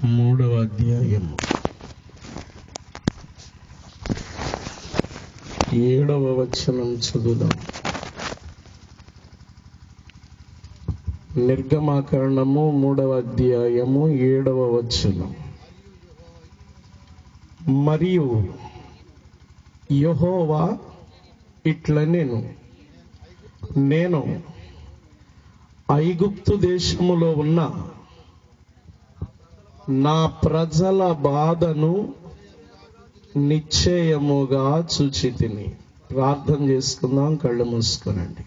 3వ అధ్యాయం 7వ వచనం చదువుదాం. నిర్గమాకాండము 3వ అధ్యాయము 7వ వచనం. మరియు యెహోవా ఇట్లనెను, నేను ఐగుప్తు దేశములో ఉన్న నా ప్రజల బాధను నిశ్చయముగా చూచితిని. ప్రార్థన చేసుకుందాం. కళ్ళు మూసుకొనండి.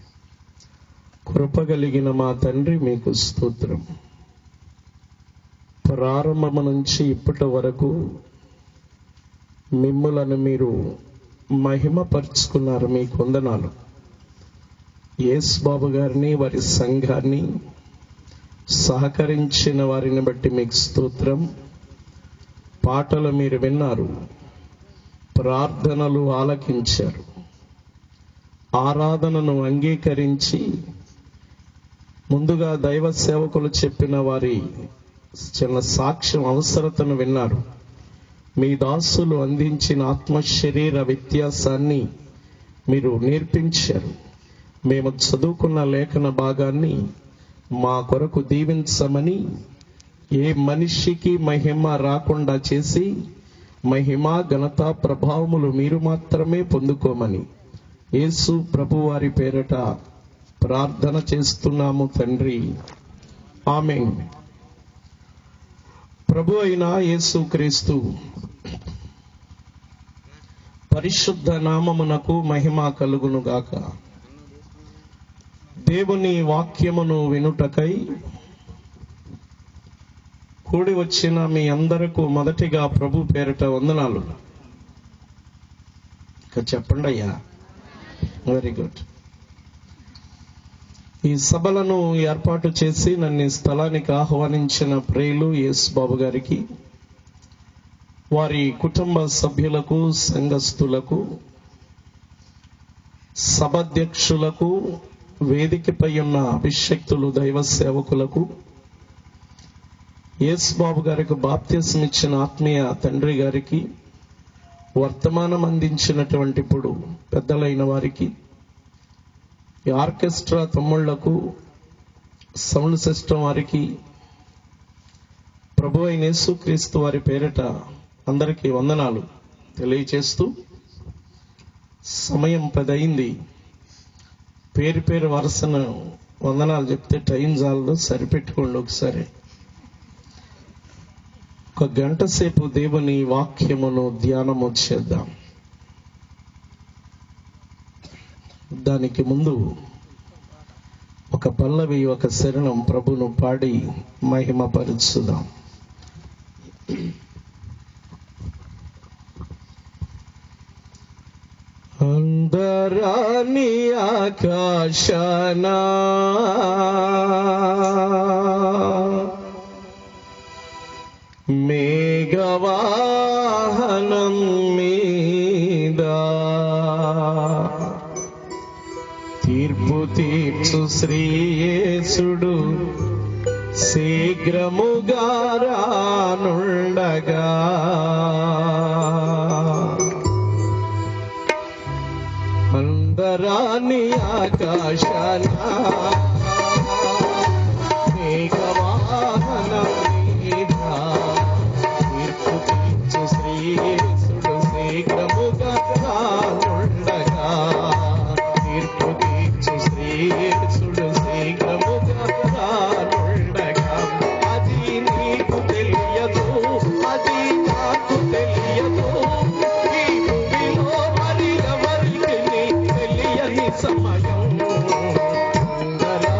కృపగలిగిన మా తండ్రి, మీకు స్తోత్రం. ప్రారంభము నుంచి ఇప్పటి వరకు మిమ్ములను మీరు మహిమపరుచుకున్నారు. మీకు వందనాలు. యేసు బాబు గారిని, వారి సంఘాన్ని, సహకరించిన వారిని బట్టి మీకు స్తోత్రం. పాటలు మీరు విన్నారు, ప్రార్థనలు ఆలకించారు, ఆరాధనను అంగీకరించి ముందుగా దైవ సేవకులు చెప్పిన వారి చిన్న సాక్ష్యం అవసరతను విన్నారు. మీ దాసులు అందించిన ఆత్మశరీర వ్యత్యాసాన్ని మీరు నేర్పించారు. మేము చదువుకున్న లేఖన భాగాన్ని మా కొరకు దీవించమని, ఏ మనిషికి మహిమ రాకుండా చేసి మహిమ, ఘనత, ప్రభావములు మీరు మాత్రమే పొందుకోమని యేసు ప్రభు వారి పేరట ప్రార్థన చేస్తున్నాము తండ్రి, ఆమేన్. ప్రభు అయిన యేసు క్రీస్తు పరిశుద్ధ నామమునకు మహిమ కలుగును గాక. దేవుని వాక్యమును వినుటకై కూడి వచ్చిన మీ అందరకు మొదటిగా ప్రభు పేరిట వందనాలు. చెప్పండి అయ్యా. Very good. ఈ సభలను ఏర్పాటు చేసి నన్ను స్థలానికి ఆహ్వానించిన ప్రియులు యేసు బాబు గారికి, వారి కుటుంబ సభ్యులకు, సంఘస్థులకు, సభాధ్యక్షులకు, వేదికపై ఉన్న అభిషక్తులు, దైవ సేవకులకు, యేసు బాబు గారికి బాప్తిసం ఇచ్చిన ఆత్మీయ తండ్రి గారికి, వర్తమానం అందించినటువంటి ఇప్పుడు పెద్దలైన వారికి, ఈ ఆర్కెస్ట్రా తమ్ముళ్లకు, సౌండ్ సిస్టమ్ వారికి, ప్రభు అయిన యేసుక్రీస్తు వారి పేరిట అందరికీ వందనాలు తెలియచేస్తూ, సమయం 10 అయింది. పేరు పేరు వరుసను వందనాలు చెప్తే టైం చాలదు, సరిపెట్టుకోండి. ఒకసారి 1 గంట సేపు దేవుని వాక్యమును ధ్యానము చేద్దాం. దానికి ముందు ఒక పల్లవి, ఒక శరణం ప్రభును పాడి మహిమపరుచుదాం. అందరాని ఆకాశన మేఘవాహనం మీద తీర్పు తీర్చు శ్రీయేసుడు శీఘ్రముగా రానుండగా, అందరాని ఆకాశాన మేఘవాహనం మీద తీర్పు తీర్చు శ్రీయేసుడు శీఘ్రముగా రానుండగా, తీర్పు తీర్చు శ్రీయేసుడు శీఘ్రముగా రానుండగా. అది నీకు తెలియదు, అది నాకు తెలియదు, ఈ భూమిలో మరి ఎవరికి తెలియని సమయం. అందరా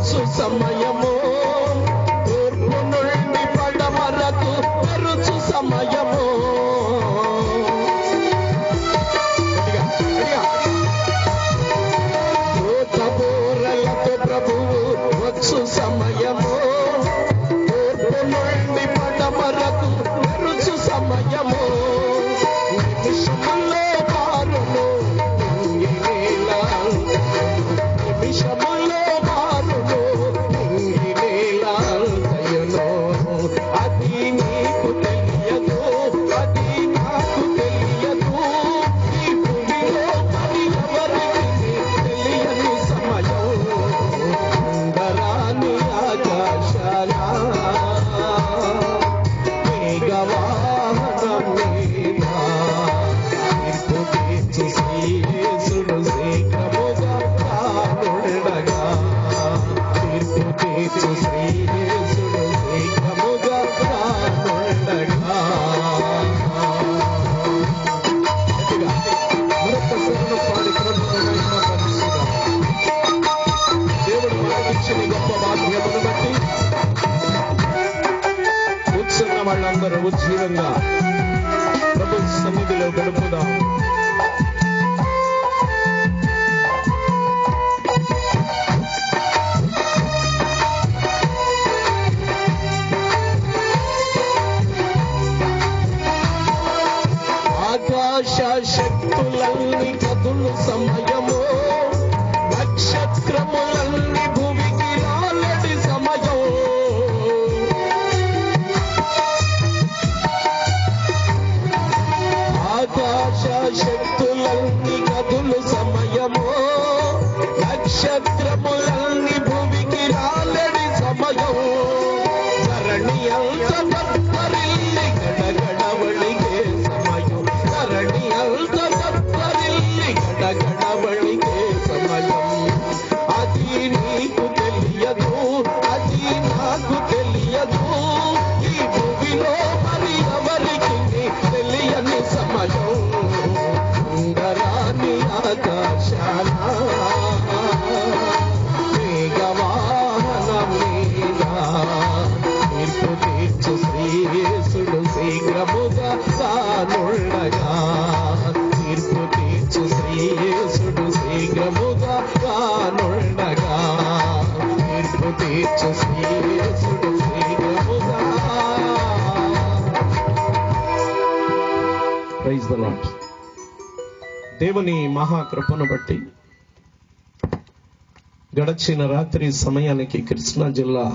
వచ్చు సమయము, తూర్పు నుండి పడమరకు మెరుచు సమయము. దూతబూరలతో ప్రభువు వచ్చు సమయము, తూర్పు నుండి పడమరకు మెరుచు సమయము. నిమిషములో మారును నింగినేల, నిమిషములో మారును నింగినేల దయను. అది నీకు తెలియదు, అది నాకు తెలియదు. ఈ భూమిలో మరి ఎవరికి తెలియని సమయం. ఉండరాని ఆకాశాల మేఘవాహనం మీద తీర్పు తీర్చు శ్రీయేసుడు శీఘ్రముగా రానుండగా. తీర్పు తీర్చు శ్రీయేసుడు శీఘ్రముగా రానుండగా. మరొక శరణు పాడి ప్రభువును మహిమపరచుదాం. దేవుడు మనకిచ్చిన గొప్ప భాగ్యమును బట్టి కూర్చున్న వాళ్ళందరూ ఉజ్జీవంగా ప్రభు సన్నిధిలో గడుపుదాం. ఆకాశ శక్తులన్నీ కదులు సమయము, నక్షత్రములన్నీ భూమికి రాలడి సమయం. ఆకాశ శక్తులన్నీ కదులు సమయము, నక్షత్రములన్నీ భూమికి రాలడి సమయం. ధరణి అంత తత్తరిల్లి గడగడవళిగే సమయం. ధరణి అంత తత్తరిల్లి గడగడవళిగే సమయం. అది నీకు తెలియదు, అది నాకు తెలియదు. ఈ భూమిలో మరి ఎవరికి తెలియని సమయం. ఉండరాని ఆకాశాల మేఘవాహనం మీద తీర్పు తీర్చు శ్రీయేసుడు శీఘ్రముగా రానుండగా. తీర్పు తీర్చు శ్రీయేసుడు శీఘ్రముగా రానుండగా. తీర్పు తీర్చు శ్రీయేసుడు శీఘ్రముగా. Praise the Lord. దేవుని మహాకృపను బట్టి గడచిన రాత్రి సమయానికి కృష్ణా జిల్లా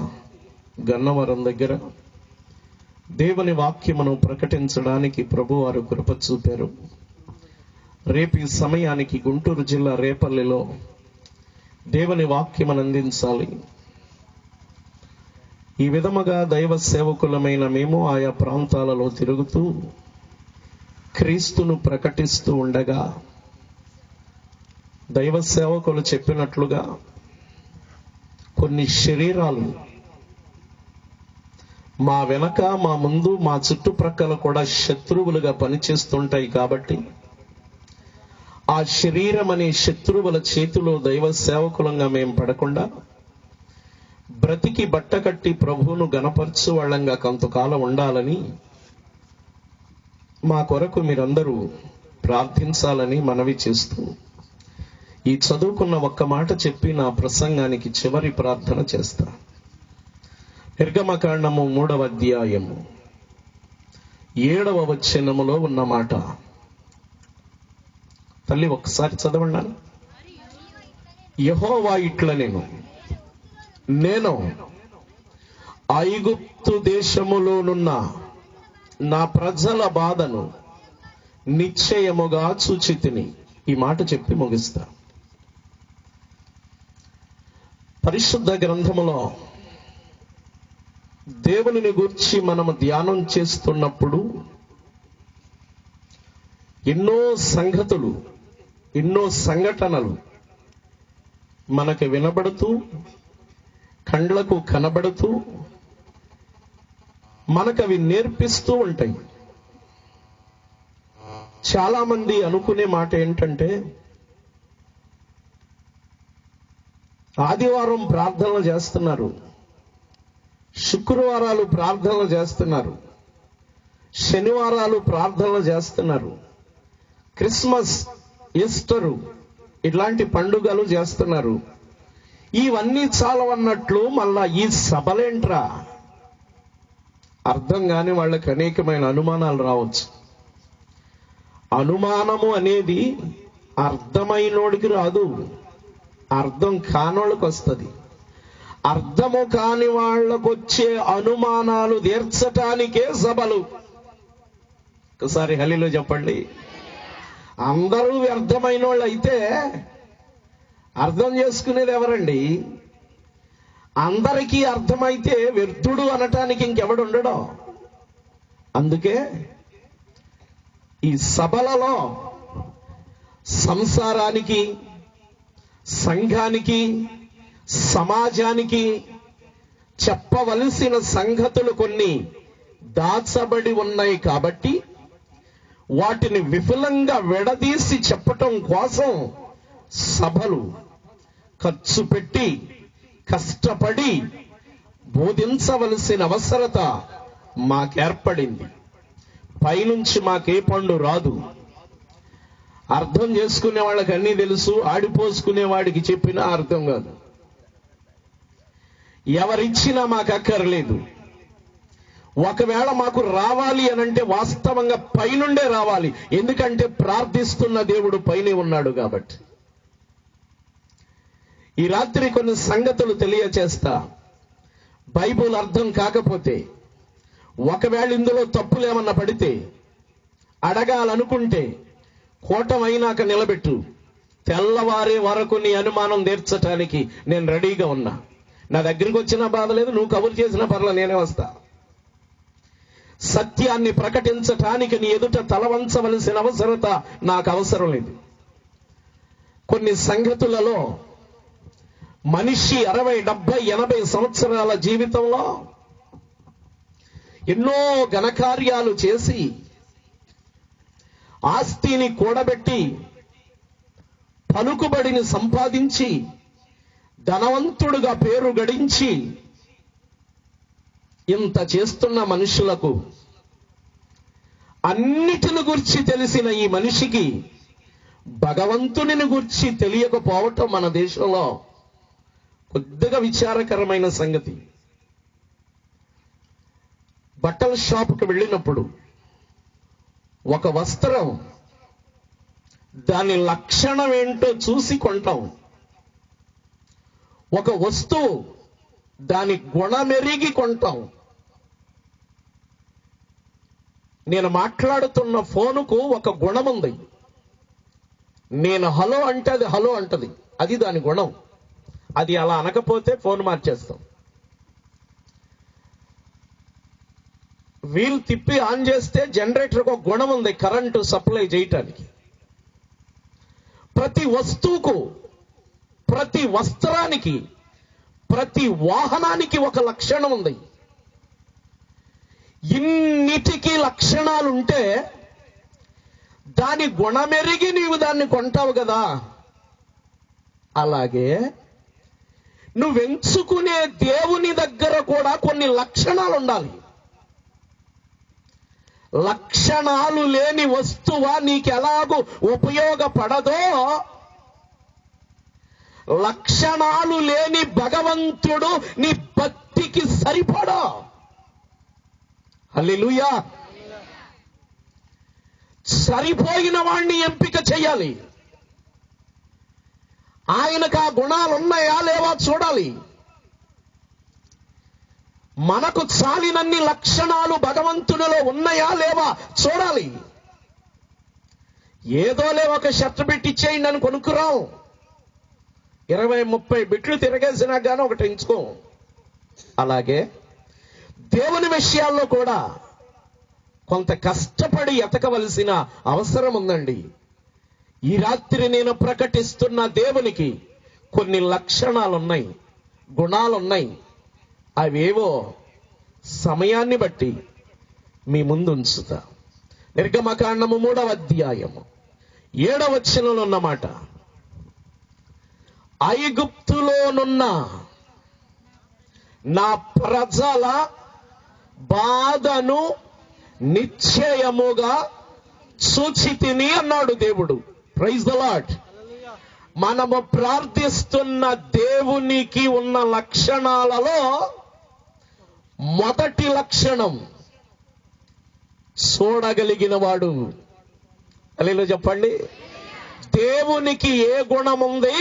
గన్నవరం దగ్గర దేవుని వాక్యమును ప్రకటించడానికి ప్రభువారు కృప చూపారు. రేపు ఈ సమయానికి గుంటూరు జిల్లా రేపల్లిలో దేవుని వాక్యమును అందించాలి. ఈ విధముగా దైవ సేవకులమైన మేము ఆయా ప్రాంతాలలో తిరుగుతూ క్రీస్తును ప్రకటిస్తూ ఉండగా దైవ సేవకులు చెప్పినట్లుగా కొన్ని శరీరాలు మా వెనక, మా ముందు, మా చుట్టుప్రక్కల కూడా శత్రువులుగా పనిచేస్తుంటాయి. కాబట్టి ఆ శరీరం అనే శత్రువుల చేతిలో దైవ సేవకులంగా మేము పడకుండా బ్రతికి బట్టకట్టి ప్రభువును గణపరచు వాళ్ళంగా కొంతకాలం ఉండాలని మా కొరకు మీరందరూ ప్రార్థించాలని మనవి చేస్తూ ఈ చదువుకున్న ఒక్క మాట చెప్పి నా ప్రసంగానికి చివరి ప్రార్థన చేస్తా. నిర్గమకాండము 3వ అధ్యాయము 7వ వచనములో ఉన్న మాట తల్లి ఒక్కసారి చదవండి. యెహోవా ఇట్లనెను, నేను ఐగుప్తు దేశములోనున్న నా ప్రజల బాధను నిశ్చయముగా చూచితిని. ఈ మాట చెప్పి ముగిస్తా. పరిశుద్ధ గ్రంథములో దేవునిని గురించి మనము ధ్యానం చేస్తున్నప్పుడు ఎన్నో సంగతులు, ఎన్నో సంఘటనలు మనకు వినబడుతూ, కండ్లకు కనబడుతూ, మనకవి నేర్పిస్తూ ఉంటాయి. చాలా మంది అనుకునే మాట ఏంటంటే, ఆదివారం ప్రార్థనలు చేస్తున్నారు, శుక్రవారాలు ప్రార్థనలు చేస్తున్నారు, శనివారాలు ప్రార్థనలు చేస్తున్నారు, క్రిస్మస్, ఈస్టరు ఇట్లాంటి పండుగలు చేస్తున్నారు. ఇవన్నీ చాలవన్నట్లు మళ్ళా ఈ సభలేంట్రా? అర్థం కాని వాళ్ళకి అనేకమైన అనుమానాలు రావచ్చు. అనుమానము అనేది అర్థమైనోడికి రాదు, అర్థం కానోళ్ళకి వస్తుంది. అర్థము కాని వాళ్ళకు వచ్చే అనుమానాలు తీర్చటానికే సభలు. ఒకసారి హల్లేలూయా చెప్పండి. అందరూ వ్యర్థమైన వాళ్ళు అయితే అర్థం చేసుకునేది ఎవరండి? అందరికీ అర్థమైతే వ్యర్థుడు అనటానికి ఇంకెవడు ఉండడం. అందుకే ఈ సభలలో సంసారానికి, సంఘానికి, సమాజానికి చెప్పవలసిన సంగతులు కొన్ని దాచబడి ఉన్నాయి కాబట్టి వాటిని విపులంగా విడదీసి చెప్పటం కోసం సభలు ఖర్చు పెట్టి కష్టపడి బోధించవలసిన అవసరత మాకేర్పడింది. పైనుంచి మాకే పండు రాదు. అర్థం చేసుకునే వాళ్ళకి అన్నీ తెలుసు, ఆడిపోసుకునే వాడికి చెప్పినా అర్థం కాదు. ఎవరిచ్చినా మాకు అక్కర్లేదు. ఒకవేళ మాకు రావాలి అనంటే వాస్తవంగా పైనుండే రావాలి. ఎందుకంటే ప్రార్థిస్తున్న దేవుడు పైనే ఉన్నాడు కాబట్టి. ఈ రాత్రి కొన్ని సంగతులు తెలియచేస్తా. బైబుల్ అర్థం కాకపోతే, ఒకవేళ ఇందులో తప్పులేమన్నా పడితే, అడగాలనుకుంటే కోటమైనాక నిలబెట్టు. తెల్లవారే వరకు నీ అనుమానం తీర్చటానికి నేను రెడీగా ఉన్నా. నా దగ్గరికి వచ్చినా బాధ లేదు, నువ్వు కబురు చేసినా పర్లా, నేనే వస్తా. సత్యాన్ని ప్రకటించటానికి నీ ఎదుట తలవంచవలసిన అవసరత నాకు అవసరం లేదు. కొన్ని సంగతులలో మనిషి 60, 70, 80 సంవత్సరాల జీవితంలో ఎన్నో ఘనకార్యాలు చేసి ఆస్తిని కూడబెట్టి పలుకుబడిని సంపాదించి ధనవంతుడుగా పేరు గడించి ఇంత చేస్తున్న మనుషులకు అన్నిటిని గురించి తెలిసిన ఈ మనిషికి భగవంతుని గురించి తెలియకపోవటం మన దేశంలో కొద్దిగా విచారకరమైన సంగతి. బట్టల షాపుకి వెళ్ళినప్పుడు ఒక వస్త్రం దాని లక్షణం ఏంటో చూసి కొంటాం. ఒక వస్తువు దాని గుణమెరిగి కొంటాం. నేను మాట్లాడుతున్న ఫోనుకు ఒక గుణం ఉంది. నేను హలో అంటే అది హలో అంటది, అది దాని గుణం. అది అలా అనకపోతే ఫోన్ మార్చేస్తాం. వీల్ తిప్పి ఆన్ చేస్తే జనరేటర్కి ఒక గుణం ఉంది, కరెంటు సప్లై చేయటానికి. ప్రతి వస్తువుకు, ప్రతి వస్త్రానికి, ప్రతి వాహనానికి ఒక లక్షణం ఉంది. ఇన్నిటికీ లక్షణాలుంటే దాని గుణమెరిగి నీవు దాన్ని కొంటావు కదా. అలాగే నువ్వెంచుకునే దేవుని దగ్గర కూడా కొన్ని లక్షణాలు ఉండాలి. లక్షణాలు లేని వస్తువు నీకు ఎలాగూ ఉపయోగపడదో, లక్షణాలు లేని భగవంతుడు నీ భక్తికి సరిపడా. హల్లెలూయా. సరిపోయిన వాణ్ణి ఎంపిక చేయాలి. ఆయనకు ఆ గుణాలు ఉన్నాయా లేవా చూడాలి. మనకు చాలినన్ని లక్షణాలు భగవంతునిలో ఉన్నాయా లేవా చూడాలి. ఏదోలే ఒక షర్ట్ బిట్ ఇచ్చేయండి అని కొనుక్కురావు. 20-30 బిట్లు తిరగేసినా కానీ ఒకటి ఎంచుకో. అలాగే దేవుని విషయాల్లో కూడా కొంత కష్టపడి ఎతకవలసిన అవసరం ఉందండి. ఈ రాత్రి నేను ప్రకటిస్తున్న దేవునికి కొన్ని లక్షణాలున్నాయి, గుణాలున్నాయి. అవేవో సమయాన్ని బట్టి మీ ముందు ఉంచుతా. నిర్గమకాండము 3వ అధ్యాయము 7వ వచనంలో ఉన్నమాట. ఐగుప్తులోనున్న నా ప్రజల బాధను నిశ్చయముగా చూచితిని అన్నాడు దేవుడు. Praise the Lord. మనము ప్రార్థిస్తున్న దేవునికి ఉన్న లక్షణాలలో మొదటి లక్షణం చూడగలిగిన వాడు. హల్లెలూయా చెప్పండి. దేవునికి ఏ గుణం ఉంది?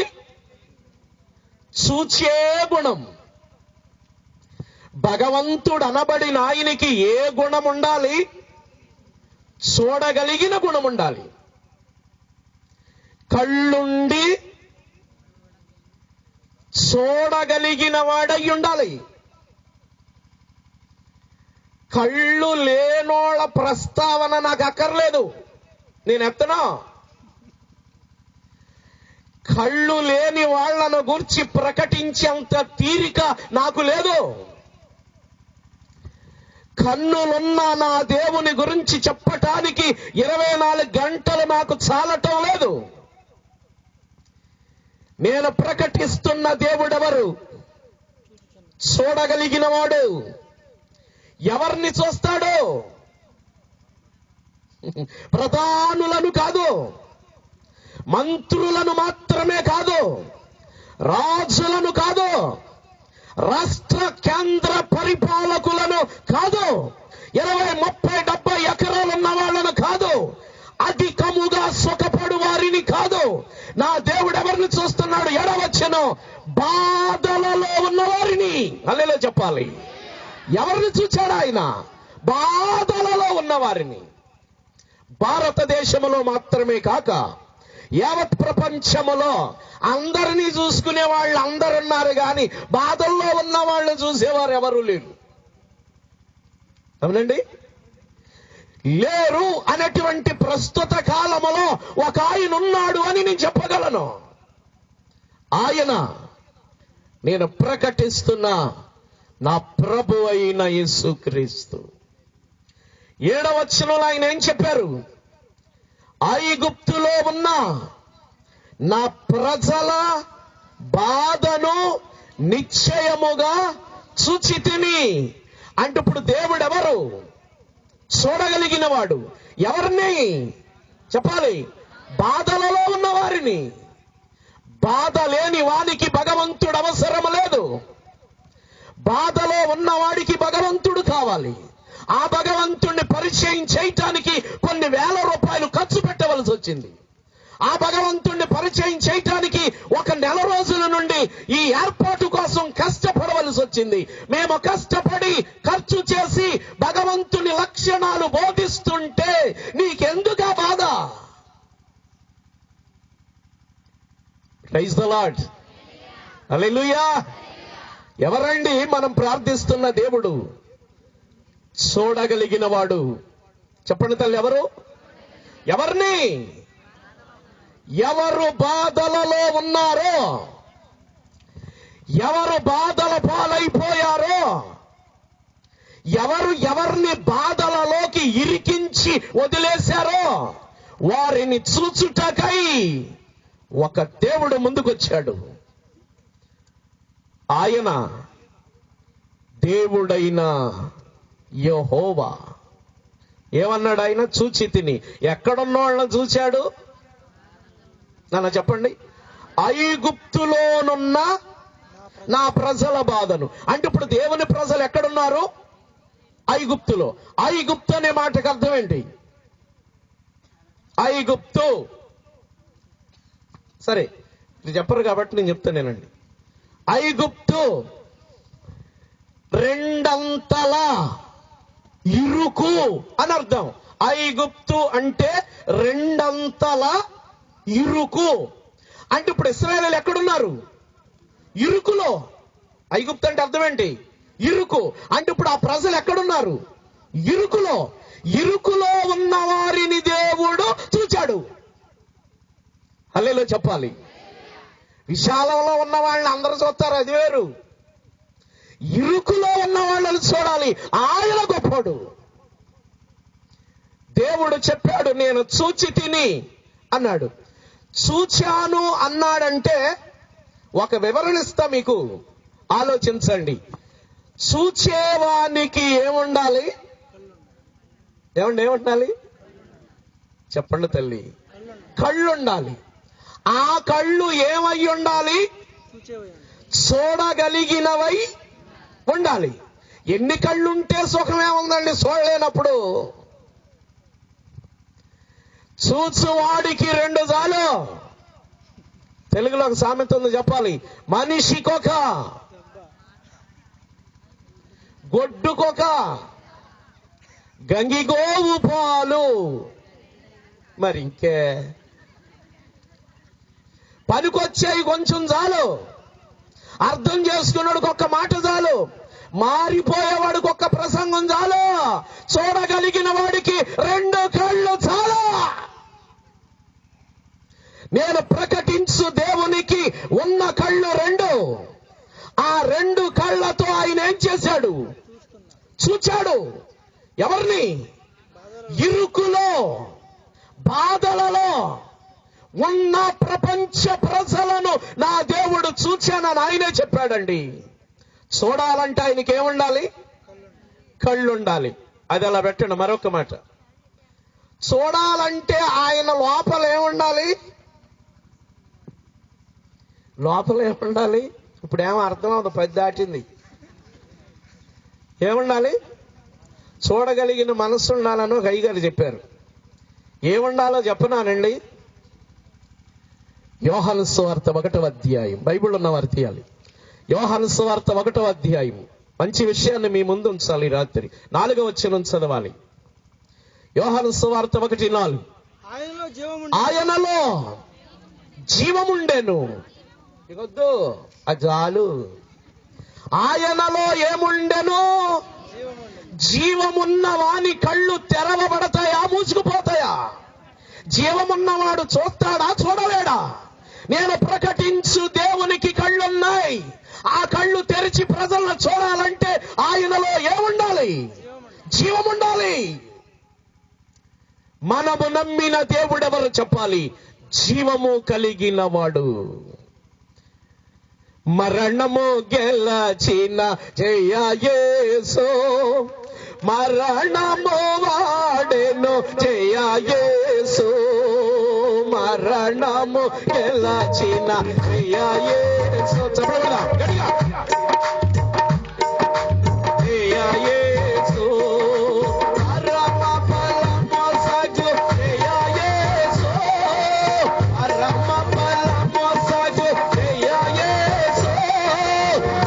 చూచే గుణం. భగవంతుడు అనబడిన ఆయనకి ఏ గుణం ఉండాలి? చూడగలిగిన గుణం ఉండాలి. కళ్ళుండి చూడగలిగిన వాడై ఉండాలి. కళ్ళు లేనోళ్ళ ప్రస్తావన నాకు అక్కర్లేదు, నేను ఎత్తనా. కళ్ళు లేని వాళ్లను గురించి ప్రకటించేంత తీరిక నాకు లేదు. కన్నులున్న నా దేవుని గురించి చెప్పటానికి 24 గంటలు నాకు చాలటం లేదు. నేను ప్రకటిస్తున్న దేవుడెవరు? చూడగలిగిన వాడు. ఎవరిని చూస్తాడు? ప్రధానులను కాదు, మంత్రులను మాత్రమే కాదు, రాజులను కాదు, రాష్ట్ర కేంద్ర పరిపాలకులను కాదు, 20, 30, 70 ఎకరాలు ఉన్న వాళ్ళను కాదు, అధికముగా సుఖపడు వారిని కాదు. నా దేవుడు ఎవరిని చూస్తున్నాడు? 7వ వచనం, బాధలలో ఉన్న వారిని. హల్లెలూయా చెప్పాలి. ఎవరిని చూచాడు ఆయన? బాధలలో ఉన్న వారిని. భారతదేశంలో మాత్రమే కాక యావత్ ప్రపంచములో అందరినీ చూసుకునే వాళ్ళు అందరున్నారు, కానీ బాధల్లో ఉన్న వాళ్ళు చూసేవారు ఎవరు లేరు. అవునండి, లేరు. అనేటువంటి ప్రస్తుత కాలములో ఒక ఆయన ఉన్నాడు అని నేను చెప్పగలను. ఆయన నేను ప్రకటిస్తున్నా నా ప్రభు అయిన యేసుక్రీస్తు. 7వ వచనంలో ఆయన ఏం చెప్పారు? ఐగుప్తులో ఉన్న నా ప్రజల బాధను నిశ్చయముగా చూచితిని. అంటే ఇప్పుడు దేవుడు ఎవరు? చూడగలిగిన వాడు. ఎవరిని చెప్పాలి? బాధలలో ఉన్న వారిని. బాధ లేని వానికి భగవంతుడు అవసరం లేదు. బాధలో ఉన్నవాడికి భగవంతుడు కావాలి. ఆ భగవంతుడిని పరిచయం చేయటానికి కొన్ని వేల రూపాయలు ఖర్చు పెట్టవలసి వచ్చింది. ఆ భగవంతుడిని పరిచయం చేయటానికి 1 నెల రోజుల నుండి ఈ ఏర్పాటు కోసం కష్టపడవలసి వచ్చింది. మేము కష్టపడి ఖర్చు చేసి భగవంతుని లక్షణాలు బోధిస్తుంటే నీకెందుకు ఆ బాధ? Praise the lord. హల్లెలూయా. ఎవరండి మనం ప్రార్థిస్తున్న దేవుడు? చూడగలిగిన వాడు. చెప్పండి తల్లి, ఎవరు? ఎవరిని? ఎవరు బాధలలో ఉన్నారో, ఎవరు బాధల పాలైపోయారో, ఎవరిని బాధలలోకి ఇరికించి వదిలేశారో వారిని చూచుటకై ఒక దేవుడు ముందుకొచ్చాడు. ఆయన దేవుడైన యెహోవా. ఏమన్నాడు ఆయన? చూచితిని. ఎక్కడున్న వాళ్ళని చూశాడు? నన్ను చెప్పండి. ఐగుప్తులోనున్న నా ప్రజల బాధను. అంటే ఇప్పుడు దేవుని ప్రజలు ఎక్కడున్నారు? ఐగుప్తులో. ఐగుప్తు అనే మాటకు అర్థం ఏంటి? ఐగుప్తు. సరే, ఇది చెప్పరు కాబట్టి నేను చెప్తానేనండి. ఐగుప్తు రెండంతల ఇరుకు అని అర్థం. ఐగుప్తు అంటే రెండంతల ఇరుకు. అంటే ఇప్పుడు ఇశ్రాయేలీయులు ఎక్కడున్నారు? ఇరుకులో. ఐగుప్తు అంటే అర్థం ఏంటి? ఇరుకు. అంటే ఇప్పుడు ఆ ప్రజలు ఎక్కడున్నారు? ఇరుకులో. ఇరుకులో ఉన్న వారిని దేవుడు చూచాడు. హల్లెలూయా చెప్పాలి. విశాలంలో ఉన్న వాళ్ళని అందరూ చూస్తారు, అది వేరు. ఇరుకులో ఉన్న వాళ్ళని చూడాలి. ఆయన గొప్పడు. దేవుడు చెప్పాడు, నేను చూచి తిని అన్నాడు. చూచాను అన్నాడంటే ఒక వివరణ ఇస్తా మీకు, ఆలోచించండి. చూచేవానికి ఏముండాలి? ఏముండాలి చెప్పండి తల్లి? కళ్ళుండాలి. ఆ కళ్ళు ఏమై ఉండాలి? చూడగలిగినవై ఉండాలి. ఎన్ని కళ్ళుంటే సుఖమే ఉందండి చూడలేనప్పుడు. చూచువాడికి 2 చాలు. తెలుగులో ఒక సామెత ఉంది, చెప్పాలి. మనిషికొక, గొడ్డుకొక, గంగిగోవు పాలు. మరి ఇంకే పనికొచ్చేవి కొంచెం చాలు. అర్థం చేసుకున్నాడికి ఒక్క మాట చాలు. మారిపోయేవాడికి ఒక్క ప్రసంగం చాలు. చూడగలిగిన వాడికి 2 కళ్ళు చాలు. నేను ప్రకటించు దేవునికి ఉన్న కళ్ళు 2. ఆ 2 కళ్ళతో ఆయన ఏం చేశాడు? చూచాడు. ఎవరిని? ఇరుకులో, బాధలలో ఉన్న ప్రపంచ ప్రజలను నా దేవుడు చూచానని ఆయనే చెప్పాడండి. చూడాలంటే ఆయనకి ఏముండాలి? కళ్ళుండాలి. అది అలా పెట్టండి. మరొక మాట, చూడాలంటే ఆయన లోపల ఏముండాలి? లోపల ఏముండాలి? ఇప్పుడు ఏమో అర్థం అవుతుంది, 10 దాటింది. ఏముండాలి? చూడగలిగిన మనస్సు ఉండాలని ఒక అయ్యగారు చెప్పారు. ఏముండాలో చెప్పనానండి. యోహాను సువార్త 1వ అధ్యాయం, బైబిల్ ఉన్న వారు తీయాలి. యోహాను సువార్త 1వ అధ్యాయం. మంచి విషయాన్ని మీ ముందు ఉంచాలి. రాత్రి 4వ వచనం చదవాలి. యోహాను సువార్త 1:4. ఆయనలో జీవముండెను. ఇగొద్దు అజాలు. ఆయనలో ఏముండెను? జీవమున్న వాని కళ్ళు తెరవబడతాయా, మూసుకుపోతాయా? జీవమున్నవాడు చూస్తాడా, చూడలేడా? నేను ప్రకటించు దేవునికి కళ్ళున్నాయి. ఆ కళ్ళు తెరిచి ప్రజలను చూడాలంటే ఆయనలో ఏముండాలి? జీవముండాలి. మనము నమ్మిన దేవుడెవరు చెప్పాలి? జీవము కలిగిన వాడు. మరణము గెలచిన జయ యేసు, మరణము వాడెను జయ యేసు, మరణము గెలచిన జయ యేసు. చెప్పండి గట్టిగా. జయ యేసు, పరమ ఫలము సగు జయ యేసు, పరమ ఫలము సగు జయ యేసు,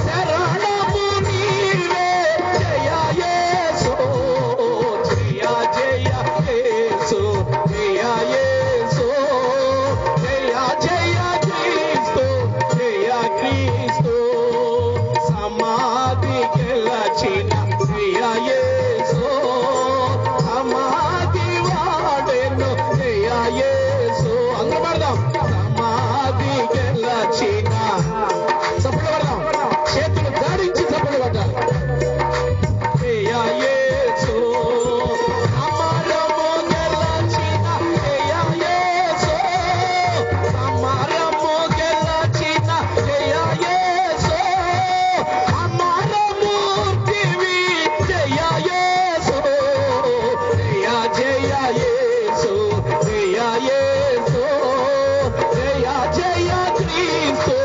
శరణము నీవే జయ యేసు, జయ జయ యేసు, జయ యేసు, జయ జయ క్రీస్తు, జయ క్రీస్తు, సమాధి గెలచిన జయ యేసు, సమాధి వాడెను జయ యేసు. అందరూ పడదాం. సమాధి గెలచిన. చప్పట్లు పడదాం. చేతులు దాడించి చప్పట్లు పడ్డారు. జయ యేసు, అమరము గెలచిన జయ యేసు, అమరము గెలచిన జయ యేసు, అమరమూర్తివి జయ యేసు, జయ జయ యేసు, జయ యేసు, జయ జయ క్రీస్తు,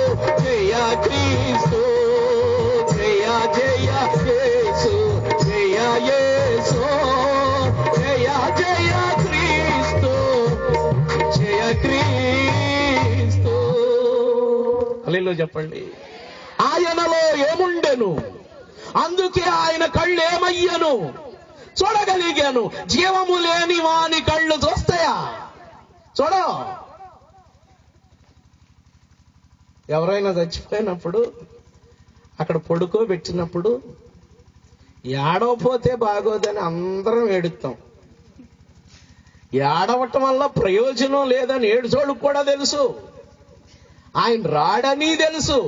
జయ క్రీస్తు, జయ జయ యేసు, జయ యేసు, జయ జయ క్రీస్తు, జయ క్రీస్తు. హల్లెలూయా చెప్పండి. ఆయనలో ఏముండెను? అందుకే ఆయన కళ్ళు ఏమయ్యను? చూడగలిగాను. జీవము లేని వాని కళ్ళు చూస్తాయా? చూడ. ఎవరైనా చచ్చిపోయినప్పుడు అక్కడ పడుకోబెట్టినప్పుడు ఏడవపోతే బాగోదని అందరం ఏడుస్తాం. ఏడవటం వల్ల ప్రయోజనం లేదని ఏడుచోళ్ళకు కూడా తెలుసు. ఆయన రాడని తెలుసు.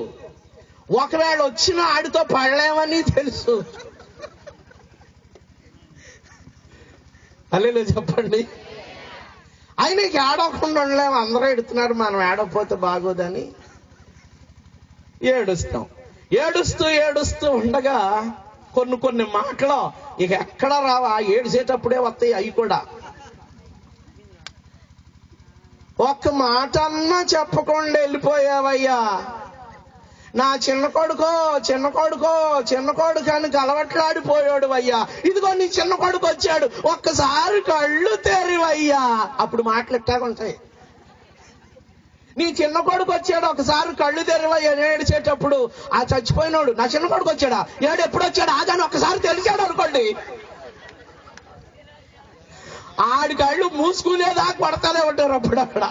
ఒకవేళ వచ్చిన ఆడితో పడలేమని తెలుసు. హల్లెలూయా చెప్పండి. ఆయనకి ఏడవకుండా ఉండలేము. అందరూ ఎడుతున్నారు, మనం ఏడవపోతే బాగోదని. ఏడుస్తూ ఉండగా కొన్ని మాటలు ఇక ఎక్కడ రావా, ఏడిసేటప్పుడే వస్తాయి అవి కూడా. ఒక్క మాట అన్నా చెప్పకుండా వెళ్ళిపోయావయ్యా, నా చిన్న కొడుకు అని కలవట్లాడిపోయాడు అయ్యా, ఇదిగో నీ చిన్న కొడుకు వచ్చాడు, ఒక్కసారి కళ్ళు తెరివయ్యా. అప్పుడు మాటలు ఎట్టాగుంటాయి. నీ చిన్న కొడుకు వచ్చాడు, ఒకసారి కళ్ళు తెరివయ్యా ఏడిచేటప్పుడు. ఆ చచ్చిపోయినోడు నా చిన్న కొడుకు వచ్చాడా, ఎప్పుడు వచ్చాడు అదని ఒకసారి తెలిసాడు అనుకోండి, ఆడి కళ్ళు మూసుకునేదాకా పడతానే ఉంటారు. అప్పుడు అక్కడ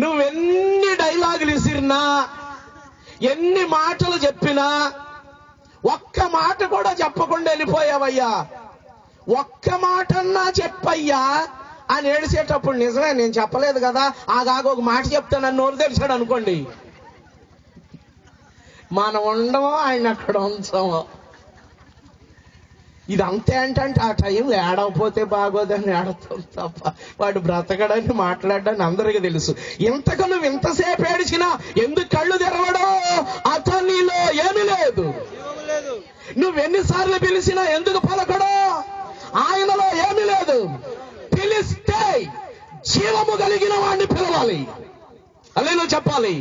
నువ్వెన్ని డైలాగులు ఇసిరినా, ఎన్ని మాటలు చెప్పినా, ఒక్క మాట కూడా చెప్పకుండా వెళ్ళిపోయావయ్యా, ఒక్క మాటన్నా చెప్పయ్యా అని ఏడిసేటప్పుడు, నిజమే నేను చెప్పలేదు కదా, ఆగాగ ఒక మాట చెప్తానని నోరు తెరిచాడు అనుకోండి, మనం ఉండమో ఆయన అక్కడ ఉంచమో. ఇది అంతే అంటే ఆ టైంలో ఏడవపోతే బాగోదని ఏడతాం తప్ప వాడు బ్రతకడని మాట్లాడని అందరికీ తెలుసు. ఇంతకు నువ్వు ఇంతసేపు ఏడిచినా ఎందుకు కళ్ళు తెరవడో, అతనిలో ఏమీ లేదు. నువ్వెన్నిసార్లు పిలిచినా ఎందుకు పలకడో, ఆయనలో ఏమీ లేదు. పిలిస్తే జీవము కలిగిన వాడిని పిలవాలి, అలా చెప్పాలి.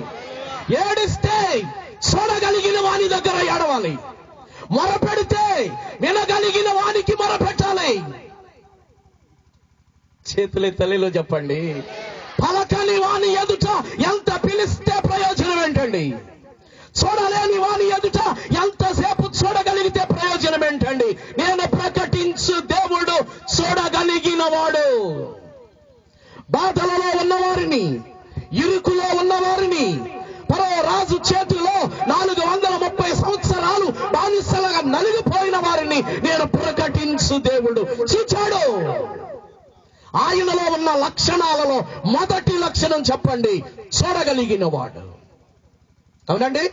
ఏడిస్తే చూడగలిగిన వాని దగ్గర ఏడవాలి, మొరపెడితే వినగలిగిన వానికి మొరపెట్టాలి. చేతులే తల్లిలో చెప్పండి. పలకని వాని ఎదుట ఎంత పిలిస్తే ప్రయోజనం ఏంటండి? చూడలేని వాని ఎదుట ఎంతసేపు చూడగలిగితే ప్రయోజనం ఏంటండి? నేను ప్రకటించు దేవుడు చూడగలిగిన వాడు. బాధలలో ఉన్నవారిని, ఇరుకులో ఉన్నవారిని, పరో రాజు చేతిలో 430 సంవత్సరాలు బానిసలుగా నలిగిపోయిన వారిని నేను ప్రకటించు దేవుడు చూచాడు. ఆయనలో ఉన్న లక్షణాలలో మొదటి లక్షణం చెప్పండి, చూడగలిగిన వాడు. అవునండి?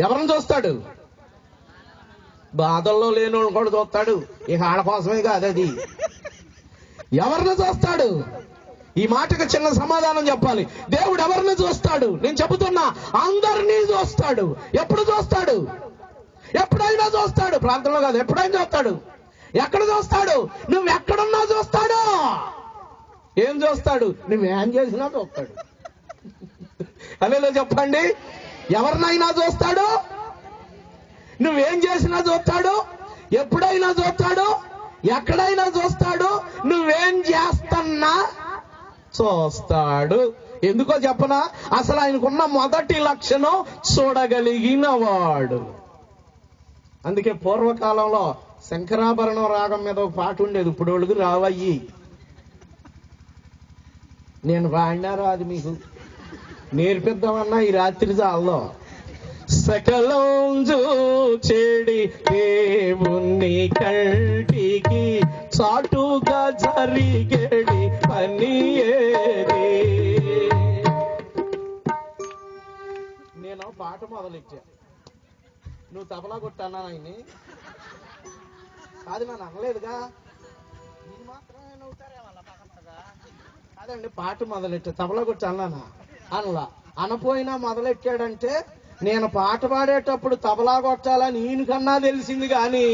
ఎవరిని చూస్తాడు? బాధల్లో లేని కూడా చూస్తాడు. ఇక ఆడ కోసమే కాదు అది. ఎవరిని చూస్తాడు? ఈ మాటకు చిన్న సమాధానం చెప్పాలి. దేవుడు ఎవరిని చూస్తాడు? నేను చెబుతున్నా, అందరినీ చూస్తాడు. ఎప్పుడు చూస్తాడు? ఎప్పుడైనా చూస్తాడు. ప్రాంతంలో కాదు, ఎప్పుడైనా చూస్తాడు. ఎక్కడ చూస్తాడు? నువ్వు ఎక్కడున్నా చూస్తాడు. ఏం చూస్తాడు? నువ్వేం చేసినా చూస్తాడు. అలా చెప్పండి. ఎవరినైనా చూస్తాడు, నువ్వేం చేసినా చూస్తాడు, ఎప్పుడైనా చూస్తాడు, ఎక్కడైనా చూస్తాడు, నువ్వేం చేస్తున్నా చూస్తాడు. ఎందుకో చెప్పనా? అసలు ఆయనకున్న మొదటి లక్షణం చూడగలిగిన వాడు. అందుకే పూర్వకాలంలో శంకరాభరణం రాగం మీద ఒక పాట ఉండేది, ఇప్పుడు వాళ్ళకి రావయ్యి. నేను వాడినారా అది మీకు నేర్పిద్దామన్నా ఈ రాత్రి చాల్లో. సకలం చూచేడి దేవుని కంటికి చాటుగా జరిగేడి పని ఏది. నేను పాట మొదలెట్టా, నువ్వు తబలా కొట్టన్నా ఆయన్ని కాదు, నన్ను అనలేదుగా. ఇది మాత్రమే నవ్వుతారేమల్లా పక్కగా కాదండి. పాట మొదలెట్టా, తబలా కొట్టి అన్నానా? అనలా. అనపోయినా మొదలెట్టాడంటే నేను పాట పాడేటప్పుడు తబలా కొట్టాలని ఈయనకన్నా తెలిసింది కానీ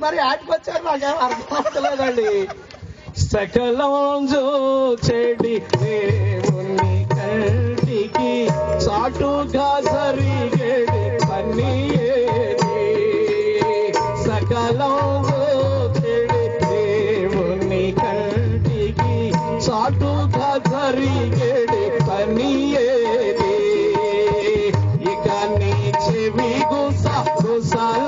మరి ఆటికొచ్చారు నాకేం అర్థం అవ్వలేదండి. సకలం చూచేడి దేవుని కంటికి చాటుగా జరిగేడి పని ఏది. సకలం చూచేడి దేవుని కంటికి చాటుగా జరిగేడి పని ఏది. ఇక నీ చెవి గుసగుసలన్నీయు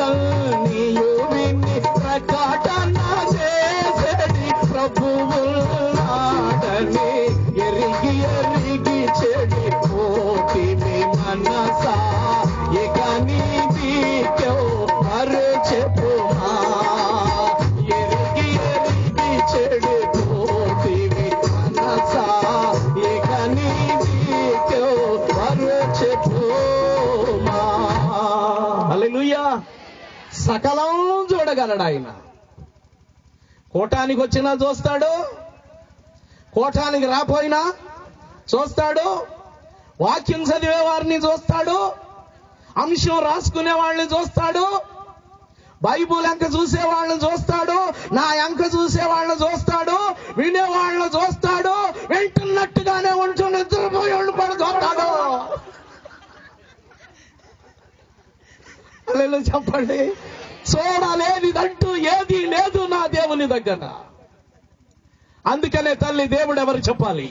విని ప్రకటన చేసేది ప్రభువున్నాడని ఎరిగి చెడి పోతివి మనసా. ఇక నీ దీకెవ్వరు చెప్పుమా. ఎరిగి చెడి పోతివి మనసా. ఇక నీ దీకెవ్వరు చెప్పుమా. హల్లెలూయా. సకలం చూడగలడు ఆయన. కోటానికి వచ్చినా చూస్తాడు, కోటానికి రాపోయినా చూస్తాడు, వాక్యం చదివే వారిని చూస్తాడు, అంశం రాసుకునే వాళ్ళని చూస్తాడు, బైబుల్ అంక చూసే వాళ్ళని చూస్తాడు, నా అంక చూసే వాళ్ళని చూస్తాడు, వినే వాళ్ళని చూస్తాడు, వింటున్నట్టుగానే ఉంటూ నిద్రపోయి పడి చూస్తాడు. చెప్పండి, చూడలేనిదంటూ ఏది లేదు నా దేవుని దగ్గర. అందుకనే తల్లి దేవుడు ఎవరు చెప్పాలి?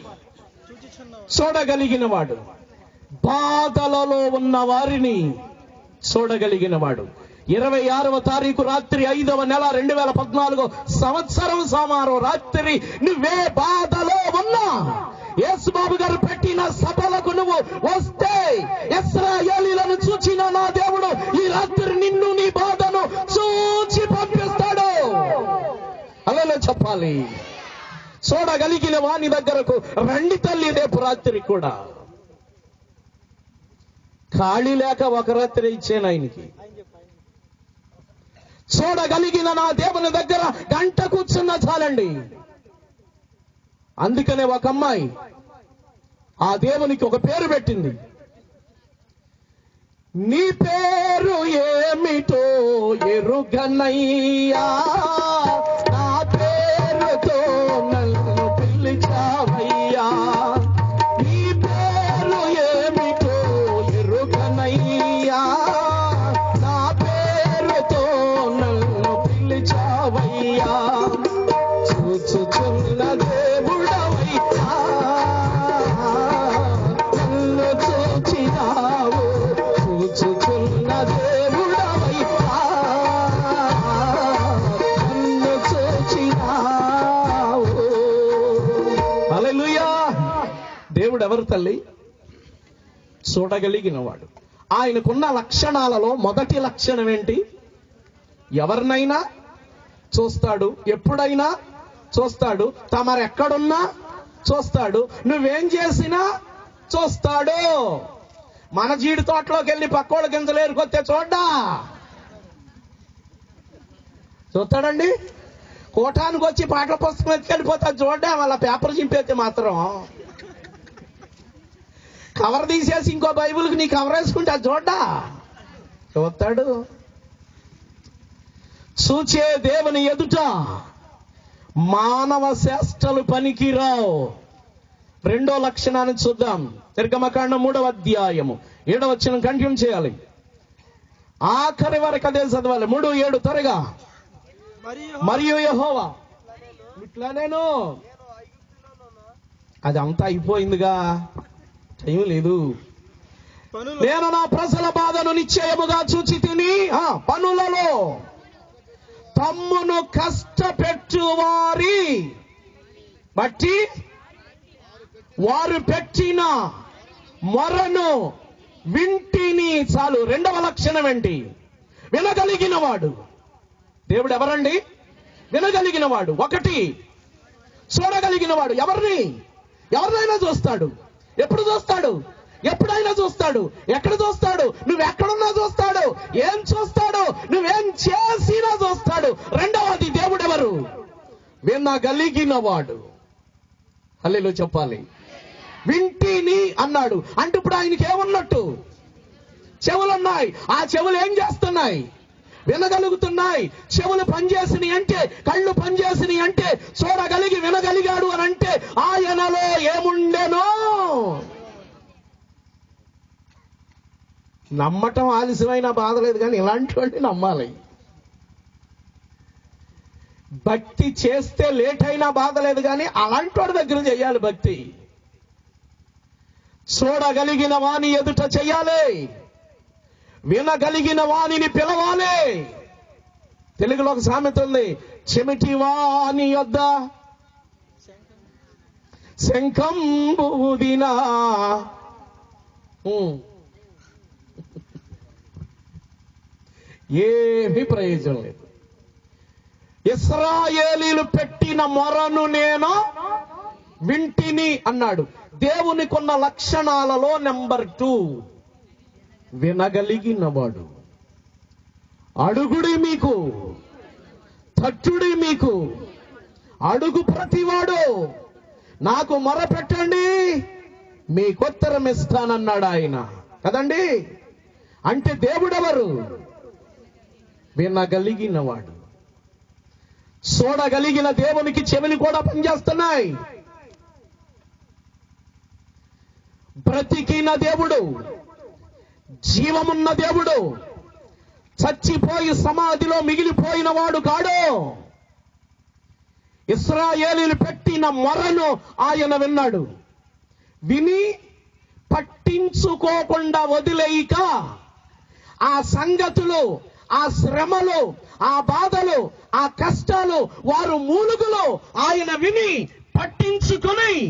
చూడగలిగిన వాడు, బాధలలో ఉన్న వారిని చూడగలిగిన వాడు. 26వ తారీఖు రాత్రి 5వ నెల 2014 సంవత్సరం సోమవారం రాత్రి నువ్వే బాధలో ఉన్నా యేసుబాబు గారు పెట్టిన సభలకు నువ్వు వస్తే ఇశ్రాయేలీయులను చూచిన నా దేవుడు ఈ రాత్రి నిన్ను నీ బాధను చూచి పంపిస్తాడు. అలానే చెప్పాలి. చూడగలిగిన వాని దగ్గరకు రండి తల్లి రేపు రాత్రి కూడా. ఖాళీ లేక ఒక రాత్రి ఇచ్చాను ఆయనకి. చూడగలిగిన నా దేవుని దగ్గర గంట కూర్చున్నా చాలండి. అందుకనే ఒక అమ్మాయి ఆ దేవునికి ఒక పేరు పెట్టింది. నీ పేరు ఏమిటో ఎరుగనయ్యా, నా పేరుతో నన్ను పిలిచావయ్యా. నీ పేరు ఏమిటో ఎరుగనయ్యా, నా పేరుతో నన్ను పిలిచావయ్యా. చూచుచున్న దేవుడవయ్యా, నన్ను చూచినావు. చూచుచున్న దేవుడవయ్యా, నన్ను చూచినావు. హల్లెలూయా. దేవుడు ఎవరు తల్లి? చూడగలిగిన వాడు. ఆయనకున్న లక్షణాలలో మొదటి లక్షణం ఏంటి? ఎవరినైనా చూస్తాడు, ఎప్పుడైనా చూస్తాడు, తమరెక్కడున్నా చూస్తాడు, నువ్వేం చేసినా చూస్తాడు. మన జీడి తోటలోకి వెళ్ళి పక్కోళ్ళ గింజలు ఏరుకొస్తే చూడ్డా చూస్తాడండి. కోటానికి వచ్చి పాటల పుస్తకం ఎత్తుకెళ్ళిపోతా చూడ్డా. వాళ్ళ పేపర్ చింపేస్తే మాత్రం కవర్ తీసేసి ఇంకో బైబుల్కి నీ కవర్ వేసుకుంటా చూడ్డా చూస్తాడు. చూచే దేవుని ఎదుట మానవ చేష్టలు పనికిరావు. రెండో లక్షణాన్ని చూద్దాం. నిర్గమకాండం 3వ అధ్యాయము 7వ వచనం కంటిన్యూ చేయాలి. ఆఖరి వరకు అదే చదవాలి. 3:7 త్వరగా. మరియు యెహోవా ఇట్లానేను, అది అంతా అయిపోయిందిగా, టైం లేదు. నేను నా ప్రజల బాధను నిశ్చయముగా చూచి తిని పనులలో తమ్మును కష్టపెట్టు వారి బట్టి వారు పెట్టిన మొరను వింటిని. చాలు. రెండవ లక్షణం ఏంటి? వినగలిగిన వాడు. దేవుడు ఎవరండి? వినగలిగిన వాడు. ఒకటి, చూడగలిగిన వాడు. ఎవరినైనా చూస్తాడు. ఎప్పుడు చూస్తాడు? ఎప్పుడైనా చూస్తాడు. ఎక్కడ చూస్తాడు? నువ్వెక్కడున్నా చూస్తాడు. ఏం చూస్తాడు? నువ్వేం చేసినా చూస్తాడు. రెండవది, దేవుడు ఎవరు? వినగలిగిన వాడు. హల్లెలూయా చెప్పాలి. వింటిని అన్నాడు అంటే ఇప్పుడు ఆయనకి ఏమున్నట్టు? చెవులున్నాయి. ఆ చెవులు ఏం చేస్తున్నాయి? వినగలుగుతున్నాయి. చెవులు పనిచేసినాయి అంటే, కళ్ళు పనిచేసినాయి అంటే, చూడగలిగి వినగలిగాడు అని అంటే ఆయనలో ఏముండెనో. నమ్మటం ఆలస్యమైన బాధ లేదు, కానీ ఇలాంటి వాడిని నమ్మాలి. భక్తి చేస్తే లేట్ అయినా బాధ లేదు, కానీ అలాంటి వాడి దగ్గర చెయ్యాలి భక్తి. చూడగలిగిన వాని ఎదుట చెయ్యాలి. వినగలిగిన వానిని పిలవాలి. తెలుగులో ఒక సామెత ఉంది, చెమిటి వాని యొద్ద శంఖంబూదినా. ఏమీ ప్రయోజనం లేదు. ఇశ్రాయేలీయులు పెట్టిన మొరను నేను వింటిని అన్నాడు. దేవునికున్న లక్షణాలలో నెంబర్ 2 వినగలిగినవాడు. అడుగుడి మీకు, తట్టుడి మీకు. అడుగు ప్రతివాడు నాకు మొర పెట్టండి మీకుత్తరం ఇస్తానన్నాడు ఆయన కదండి. అంటే దేవుడెవరు? వినగలిగినవాడు. చూడగలిగిన దేవునికి చెవులు కూడా పనిచేస్తున్నాయి. బ్రతికిన దేవుడు, జీవమున్న దేవుడు, చచ్చిపోయి సమాధిలో మిగిలిపోయిన వాడు కాడు. ఇశ్రాయేలీయులు పెట్టిన మొరను ఆయన విన్నాడు. విని పట్టించుకోకుండా వదిలేయక ఆ సంగతులు, ఆ శ్రమలు, ఆ బాధలు, ఆ కష్టాలు, వారు మూలుగులు ఆయన విని పట్టించుకొని